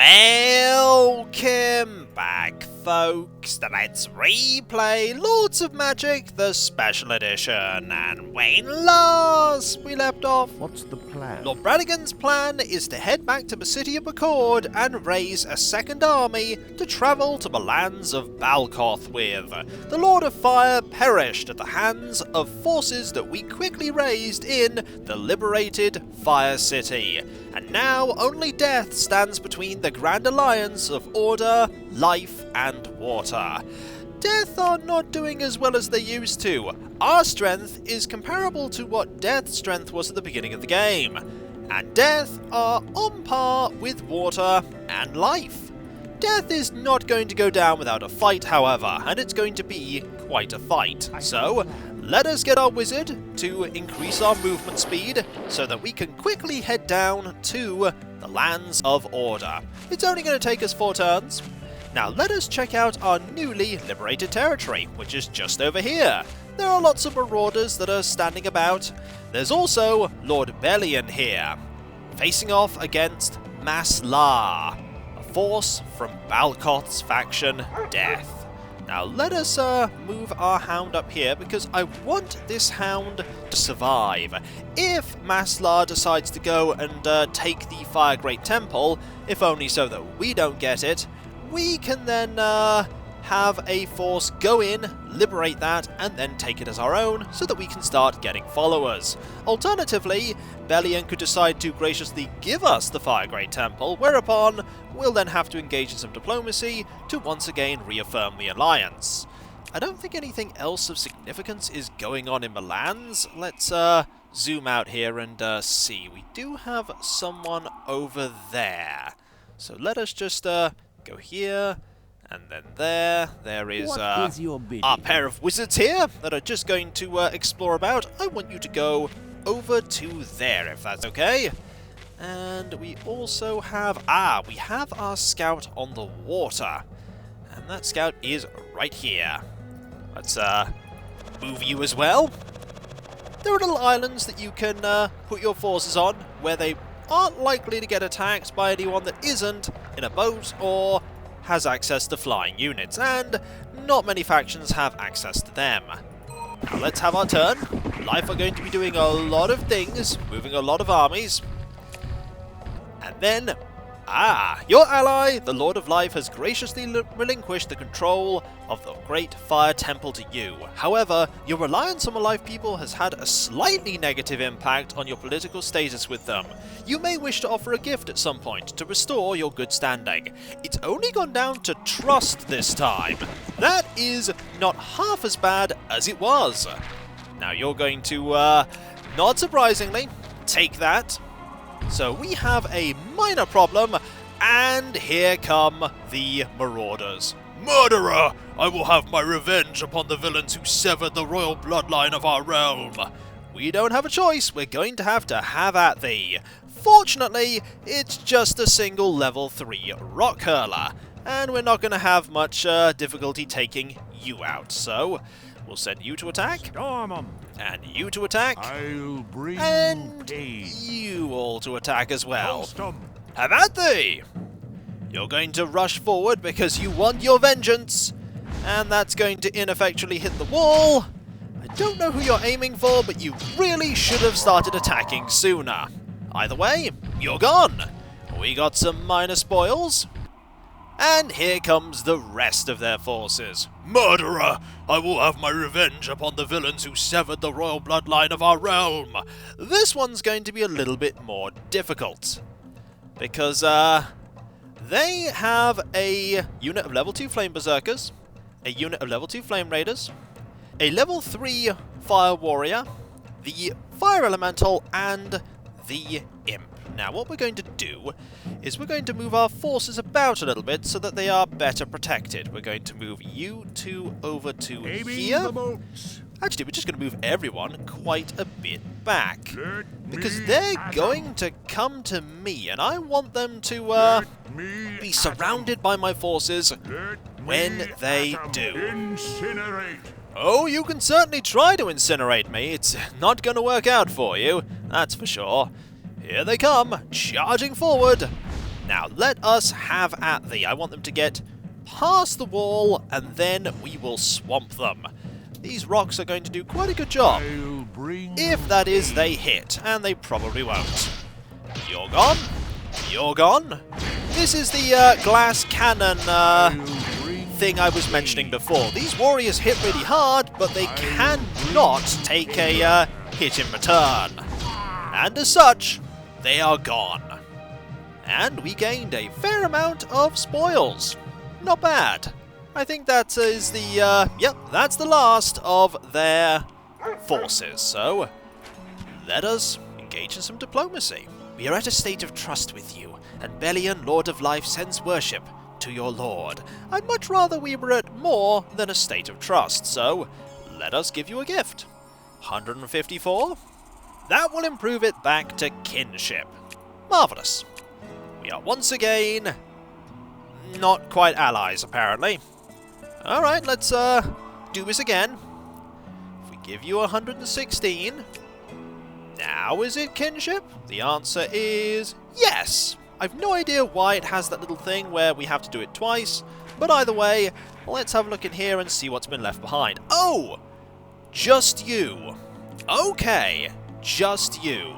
Welcome back, folks. Let's replay Lords of Magic, the Special Edition. And when last we left off, what's the plan? Lord Bradigan's plan is to head back to the city of Balkoth and raise a second army to travel to the lands of Balkoth with. The Lord of Fire perished at the hands of forces that we quickly raised in the liberated Fire City. And now only death stands between the Grand Alliance of Order, Life and Water. Death are not doing as well as they used to. Our strength is comparable to what Death's strength was at the beginning of the game. And Death are on par with Water and Life. Death is not going to go down without a fight, however, and it's going to be quite a fight. So, let us get our wizard to increase our movement speed so that we can quickly head down to the lands of Order. It's only going to take us 4 turns. Now let us check out our newly liberated territory, which is just over here. There are lots of marauders that are standing about. There's also Lord Bellion here, facing off against Maslar, a force from Balkoth's faction, Death. Now let us move our hound up here because I want this hound to survive. If Maslar decides to go and take the Fire Great Temple, if only so that we don't get it, we can then have a force go in, liberate that, and then take it as our own so that we can start getting followers. Alternatively, Bellion could decide to graciously give us the Fire Great Temple, whereupon we'll then have to engage in some diplomacy to once again reaffirm the alliance. I don't think anything else of significance is going on in the lands. Let's zoom out here and see. We do have someone over there. So let us just go here, and then there. There is our pair of wizards here that are just going to explore about. I want you to go over to there, if that's okay. And we also have... we have our scout on the water. And that scout is right here. Let's move you as well. There are little islands that you can put your forces on, where they aren't likely to get attacked by anyone that isn't in a boat or has access to flying units, and not many factions have access to them. Now let's have our turn. Life are going to be doing a lot of things, moving a lot of armies. And then, your ally, the Lord of Life, has graciously relinquished the control of the Great Fire Temple to you. However, your reliance on the Life people has had a slightly negative impact on your political status with them. You may wish to offer a gift at some point to restore your good standing. It's only gone down to trust this time. That is not half as bad as it was. Now you're going to, not surprisingly, take that. So we have a minor problem, and here come the marauders. Murderer! I will have my revenge upon the villains who severed the royal bloodline of our realm. We don't have a choice, we're going to have at thee. Fortunately, it's just a single level 3 rock hurler, and we're not going to have much difficulty taking you out, so we'll send you to attack. Storm 'em. And you to attack. I'll bring and pain. You all to attack as well. Roast 'em. Have at thee! You're going to rush forward because you want your vengeance, and that's going to ineffectually hit the wall. I don't know who you're aiming for, but you really should have started attacking sooner. Either way, you're gone. We got some minor spoils. And here comes the rest of their forces. Murderer! I will have my revenge upon the villains who severed the royal bloodline of our realm. This one's going to be a little bit more difficult, because they have a unit of level 2 Flame Berserkers, a unit of level 2 Flame Raiders, a level 3 Fire Warrior, the Fire Elemental, and the Imp. Now what we're going to do is we're going to move our forces about a little bit so that they are better protected. We're going to move you two over to here. Actually, we're just going to move everyone quite a bit back, because they're going to come to me, and I want them to be surrounded by my forces when they do. Incinerate. Oh, you can certainly try to incinerate me. It's not going to work out for you, that's for sure. Here they come, charging forward. Now, let us have at thee. I want them to get past the wall, and then we will swamp them. These rocks are going to do quite a good job. I'll bring If that is, they hit, and they probably won't. You're gone. You're gone. This is the glass cannon thing I was mentioning before. These warriors hit really hard, but they cannot take a hit in return. And as such, they are gone. And we gained a fair amount of spoils. Not bad. I think that is the, yep, that's the last of their forces. So, let us engage in some diplomacy. We are at a state of trust with you, and Belian, Lord of Life, sends worship to your lord. I'd much rather we were at more than a state of trust, so let us give you a gift. 154? That will improve it back to kinship. Marvellous. We are once again not quite allies, apparently. Alright, let's do this again. If we give you 116, now is it kinship? The answer is yes! I've no idea why it has that little thing where we have to do it twice, but either way, let's have a look in here and see what's been left behind. Oh! Just you. Okay, just you.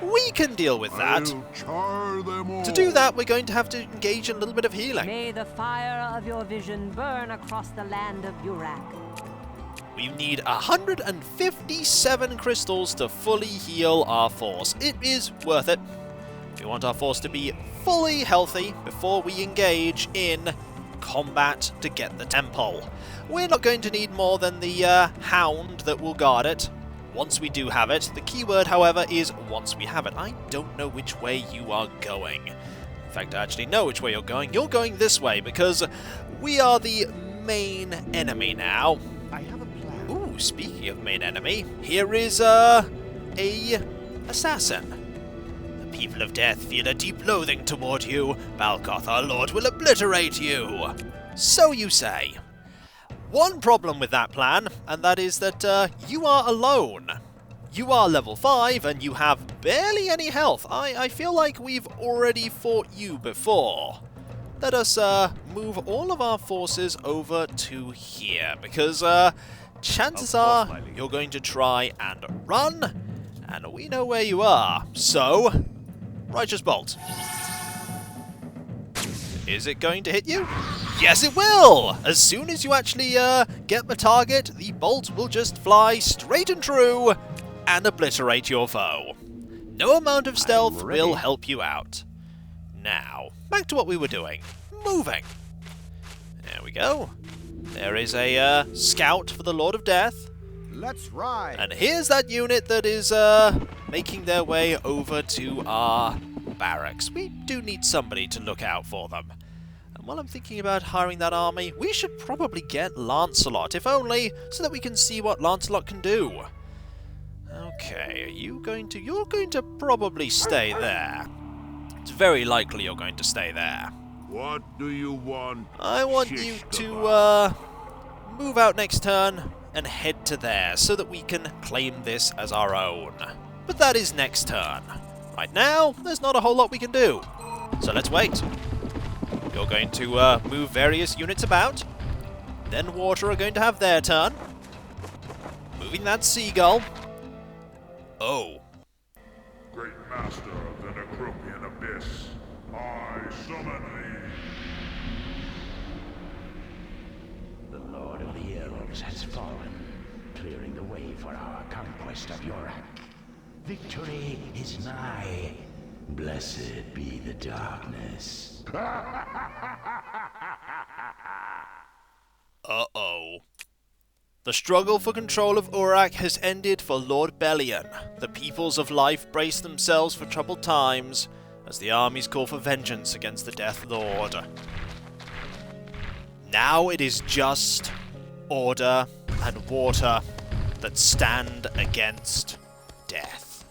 We can deal with that. I'll char them all. To do that, we're going to have to engage in a little bit of healing. May the fire of your vision burn across the land of Urak. We need 157 crystals to fully heal our force. It is worth it. We want our force to be fully healthy before we engage in combat to get the temple. We're not going to need more than the hound that will guard it once we do have it. The keyword, however, is once we have it. I don't know which way you are going. In fact, I actually know which way you're going. You're going this way because we are the main enemy now. I have a plan. Ooh, speaking of main enemy, here is a assassin. The people of death feel a deep loathing toward you. Balkoth, our lord, will obliterate you. So you say. One problem with that plan, and that is that you are alone. You are level 5, and you have barely any health. I feel like we've already fought you before. Let us move all of our forces over to here, because chances are you're going to try and run, and we know where you are. So, Righteous Bolt. Is it going to hit you? Yes, it will! As soon as you actually get the target, the bolt will just fly straight and true and obliterate your foe. No amount of stealth will help you out. Now, back to what we were doing. Moving. There we go. There is a scout for the Lord of Death. Let's ride. And here's that unit that is making their way over to our barracks. We do need somebody to look out for them. And while I'm thinking about hiring that army, we should probably get Lancelot, if only so that we can see what Lancelot can do. Okay, you're going to probably stay there. It's very likely you're going to stay there. What do you want? I want you to move out next turn and head to there so that we can claim this as our own. But that is next turn. Right now, there's not a whole lot we can do. So let's wait. You're going to move various units about. Then Water are going to have their turn. Moving that seagull. Oh. Great master of the Recruitment abyss, I summon thee. The Lord of the Elves has fallen, clearing the way for our conquest of Urak. Victory is nigh. Blessed be the darkness. Uh-oh. The struggle for control of Urak has ended for Lord Belian. The peoples of life brace themselves for troubled times as the armies call for vengeance against the Death Lord. Now it is just order and water that stand against death.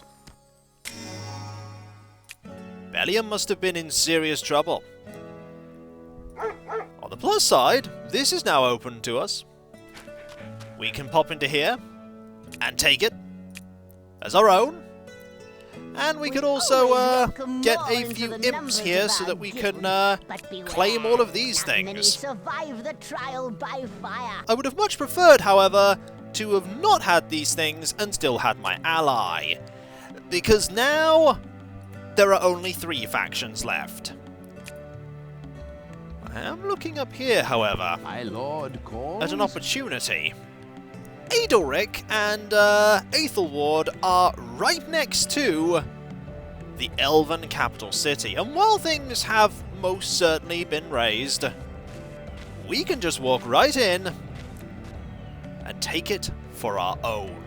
Belian must have been in serious trouble. On the plus side, this is now open to us. We can pop into here and take it as our own. And we could also get a few imps here so that we can claim all of these things. Survive the trial by fire. I would have much preferred, however, to have not had these things and still had my ally. Because now there are only 3 factions left. I am looking up here, however, My lord calls. at an opportunity. Adalric and Aethelward are right next to the Elven capital city, and while things have most certainly been raised, we can just walk right in and take it for our own.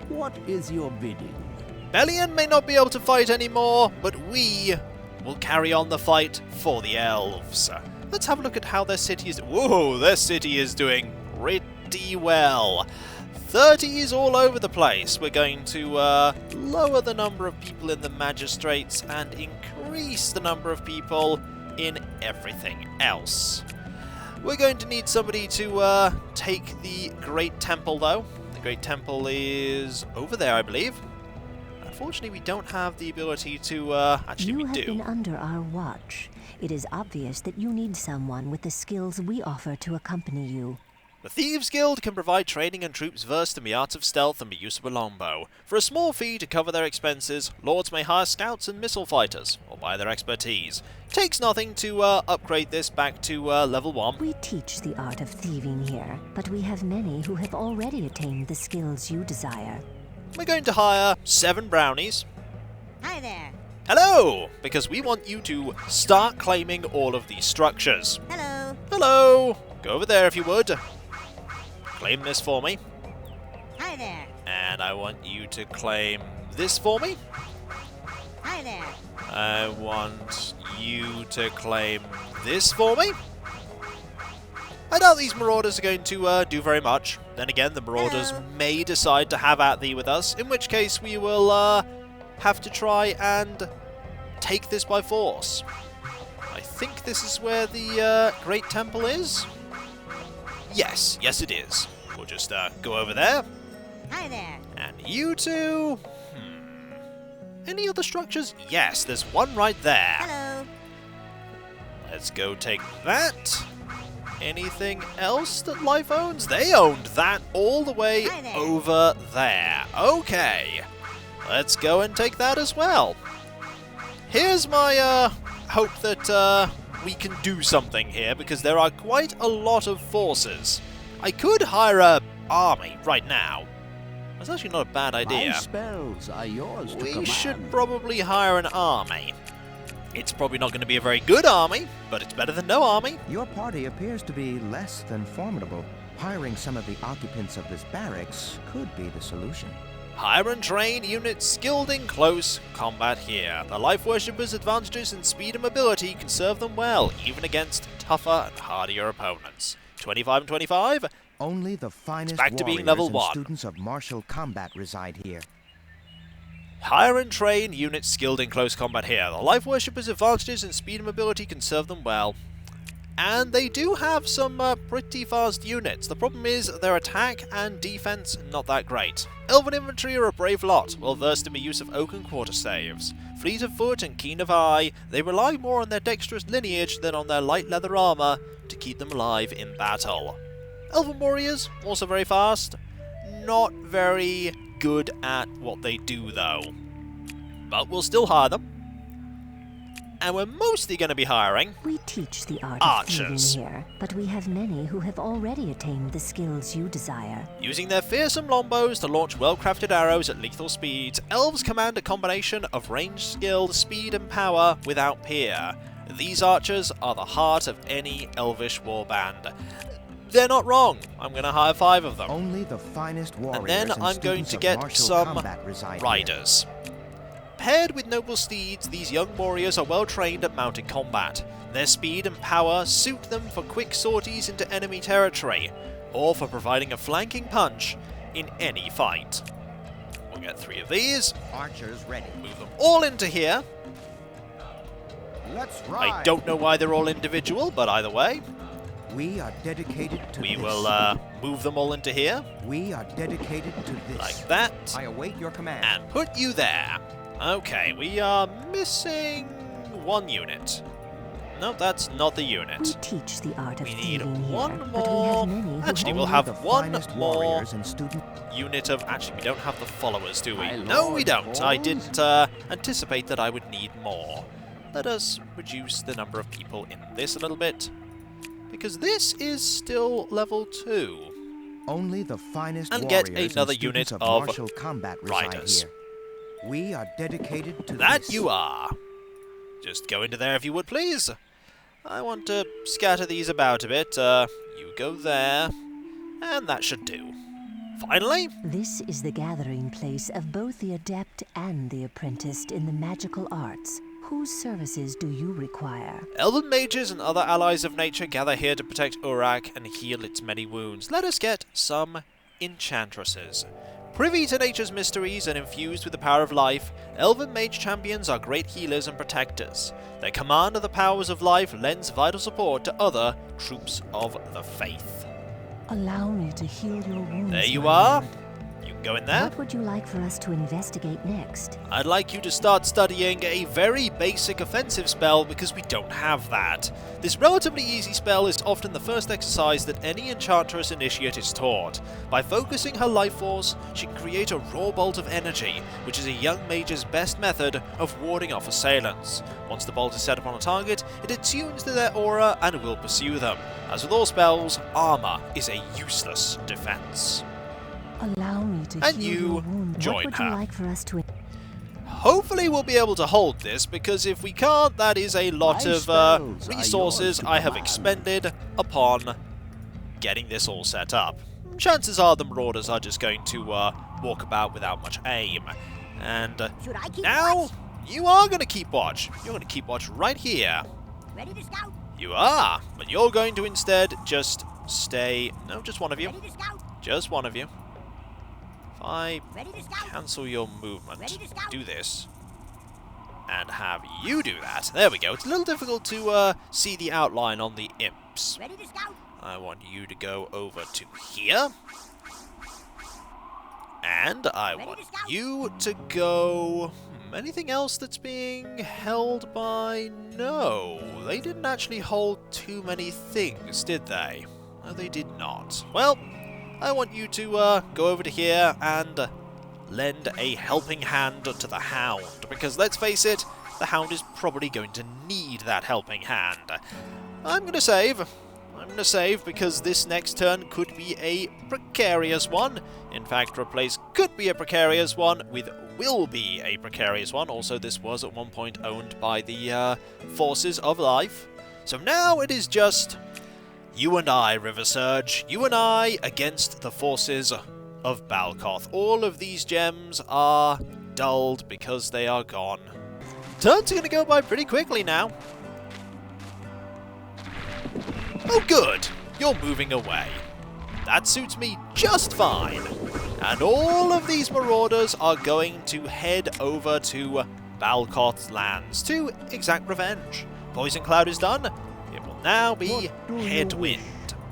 What is your bidding? Bellion may not be able to fight anymore, but we will carry on the fight for the elves. Let's have a look at how their city is... Whoa, their city is doing pretty well. 30s all over the place. We're going to lower the number of people in the magistrates and increase the number of people in everything else. We're going to need somebody to take the Great Temple, though. The Great Temple is over there, I believe. Unfortunately, we don't have the ability to... actually, we do. You have been under our watch. It is obvious that you need someone with the skills we offer to accompany you. The Thieves Guild can provide training and troops versed in the arts of stealth and the use of a longbow. For a small fee to cover their expenses, lords may hire scouts and missile fighters, or buy their expertise. Takes nothing to upgrade this back to level 1. We teach the art of thieving here, but we have many who have already attained the skills you desire. We're going to hire 7 brownies. Hi there. Hello! Because we want you to start claiming all of these structures. Hello. Hello! Go over there if you would. Claim this for me. Hi there. And I want you to claim this for me. Hi there. I want you to claim this for me. I doubt these marauders are going to do very much. Then again, the marauders may decide to have at thee with us, in which case we will have to try and take this by force. I think this is where the Great Temple is. Yes, yes it is. We'll just go over there. Hi there. And you two... Any other structures? Yes, there's one right there. Hello. Let's go take that. Anything else that Life owns? They owned that all the way Hi there. over there. Okay. Let's go and take that as well. Here's my hope that we can do something here, because there are quite a lot of forces. I could hire an army right now. That's actually not a bad idea. My spells are yours to We command. should probably hire an army. It's probably not going to be a very good army, but it's better than no army. Your party appears to be less than formidable. Hiring some of the occupants of this barracks could be the solution. Hire and train units skilled in close combat here. The Life Worshippers' advantages in speed and mobility can serve them well, even against tougher and hardier opponents. 25 and 25. Only the finest back to being warriors level and 1. students of martial combat reside here. Hire and train units skilled in close combat here. The Life Worshippers' advantages in speed and mobility can serve them well. And they do have some pretty fast units. The problem is their attack and defense not that great. Elven infantry are a brave lot, well versed in the use of oak and quarterstaves. Fleet of foot and keen of eye, they rely more on their dexterous lineage than on their light leather armour to keep them alive in battle. Elven warriors, also very fast. Not very good at what they do though. But we'll still hire them. And we're mostly going to be hiring We teach the art archers. of thieving here, but we have many who have already attained the skills you desire. Using their fearsome longbows to launch well-crafted arrows at lethal speeds, elves command a combination of ranged skill, speed and power without peer. These archers are the heart of any elvish warband. They're not wrong. I'm going to hire 5 of them. Only the finest warriors And then I'm going students to of get martial some combat reside here. riders. Paired with noble steeds, these young warriors are well trained at mounted combat. Their speed and power suit them for quick sorties into enemy territory, or for providing a flanking punch in any fight. We'll get 3 of these, Archers ready. move them all into here. Let's I ride. don't know why they're all individual, but either way, We are dedicated to we this. will move them all into here, We are dedicated to this. like that, I await your command. and put you there. Okay, we are missing one unit. No, that's not the We unit. teach the art of We need thieving here, one but we have more. many who Actually, only we'll Only have the one finest more warriors and student. unit of... Actually, we don't have the followers, do we? My No, we lord don't. I calls. didn't anticipate that I would need more. Let us reduce the number of people in this a little bit, because this is still level 2. Only the finest And warriors get another and unit students of of martial combat reside riders. here. We are dedicated to That this. you are. Just go into there if you would, please. I want to scatter these about a bit. You go there, and that should do. Finally, This is the gathering place of both the adept and the apprenticed in the magical arts. Whose services do you require? elven mages and other allies of nature gather here to protect Urak and heal its many wounds. Let us get some enchantresses. Privy to nature's mysteries and infused with the power of life, elven mage champions are great healers and protectors. Their command of the powers of life lends vital support to other troops of the faith. Allow me to heal your wounds. There you my are. lord. You can go in there. What would you like for us to investigate next? I'd like you to start studying a very basic offensive spell because we don't have that. This relatively easy spell is often the first exercise that any enchantress initiate is taught. By focusing her life force, she can create a raw bolt of energy, which is a young mage's best method of warding off assailants. Once the bolt is set upon a target, it attunes to their aura and will pursue them. As with all spells, armor is a useless defense. Allow me to And heal you your wounds. join What would her. you like for us to... Hopefully we'll be able to hold this, because if we can't, that is a lot My of spells are resources yours to I have command. expended upon getting this all set up. Chances are the marauders are just going to walk about without much aim. And Should I keep now, watch? you are going to keep watch. You're going to keep watch right here. Ready to scout? You are, but you're going to instead just stay... No, just one of you. Ready to scout? Just one of you. If I Ready to scout? cancel your movement, Ready to scout? do this, and have you do that. There we go. It's a little difficult to see the outline on the imps. Ready to scout? I want you to go over to here, and I Ready want to scout? you to go... anything else that's being held by... No, they didn't actually hold too many things, did they? No, they did not. Well, I want you to go over to here and lend a helping hand to the Hound, because let's face it, the Hound is probably going to need that helping hand. I'm going to save. I'm going to save because this next turn could be a precarious one. In fact, replace could be a precarious one with will be a precarious one. Also, this was at one point owned by the forces of life. So now it is just you and I, River Surge. You and I against the forces of Balkoth. All of these gems are dulled because they are gone. Turns are going to go by pretty quickly now. Oh good, you're moving away. That suits me just fine. And all of these marauders are going to head over to Balkoth's lands to exact revenge. Poison Cloud is done. It will now be What do you Headwind.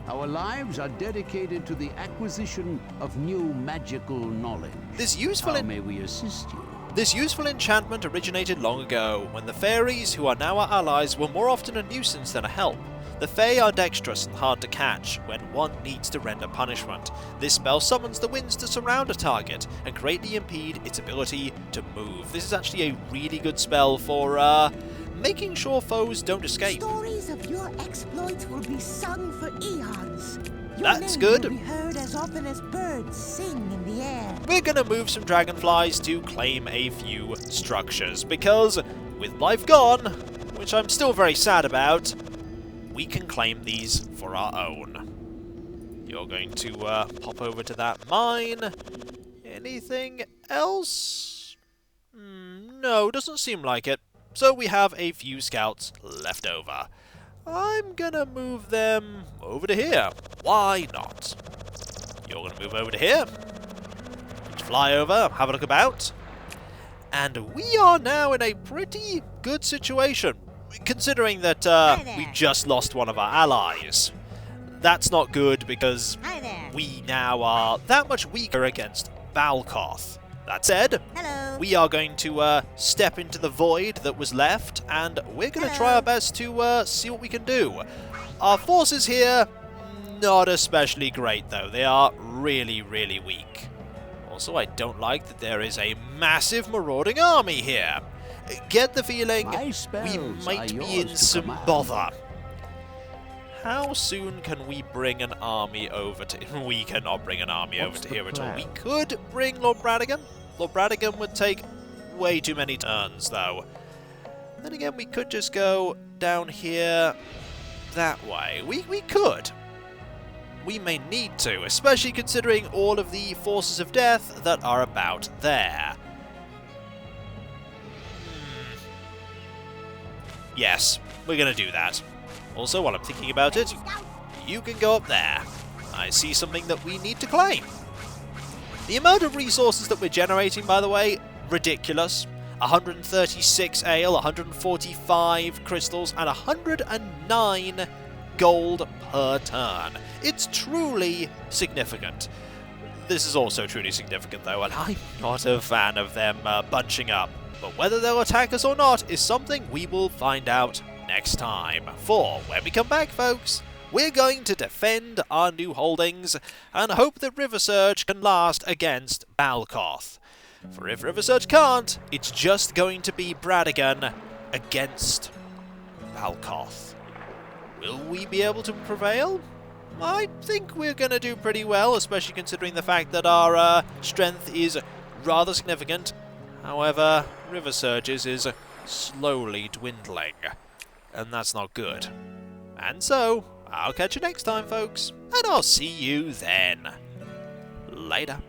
Our lives are dedicated to the acquisition of new magical knowledge. This useful How may we assist you? This useful enchantment originated long ago, when the fairies, who are now our allies, were more often a nuisance than a help. The Fae are dexterous and hard to catch when one needs to render punishment. This spell summons the winds to surround a target and greatly impede its ability to move. This is actually a really good spell for making sure foes don't escape. Stories of your exploits will be sung for eons. Your That's name good. will be heard as often as birds sing in the air. We're gonna move some dragonflies to claim a few structures, because with life gone, which I'm still very sad about, we can claim these for our own. You're going to pop over to that mine. Anything else? No, doesn't seem like it. So we have a few scouts left over. I'm gonna move them over to here. Why not? You're gonna move over to here. Just fly over, have a look about. And we are now in a pretty good situation, considering that we just lost one of our allies. That's not good because Hi there. we now are that much weaker against Balkoth. That said, Hello. we are going to step into the void that was left, and we're going to try our best to see what we can do. Our forces here, not especially great though. They are really, really weak. Also, I don't like that there is a massive marauding army here. Get the feeling we might be in some bother. How soon can we bring an army over to... We cannot bring an army over to here at all. We could bring Lord Bradigan. Lord Bradigan would take way too many turns, though. Then again, we could just go down here that way. We could. We may need to, especially considering all of the forces of death that are about there. Yes, we're going to do that. Also, while I'm thinking about it, you can go up there. I see something that we need to claim. The amount of resources that we're generating, by the way, ridiculous. 136 ale, 145 crystals, and 109 gold per turn. It's truly significant. This is also truly significant, though, and I'm not a fan of them bunching up. But whether they'll attack us or not is something we will find out next time. For when we come back, folks, we're going to defend our new holdings and hope that River Surge can last against Balkoth. For if River Surge can't, it's just going to be Bradigan against Balkoth. Will we be able to prevail? I think we're going to do pretty well, especially considering the fact that our strength is rather significant. However, River Surge's is slowly dwindling, and that's not good. And so, I'll catch you next time, folks, and I'll see you then. Later.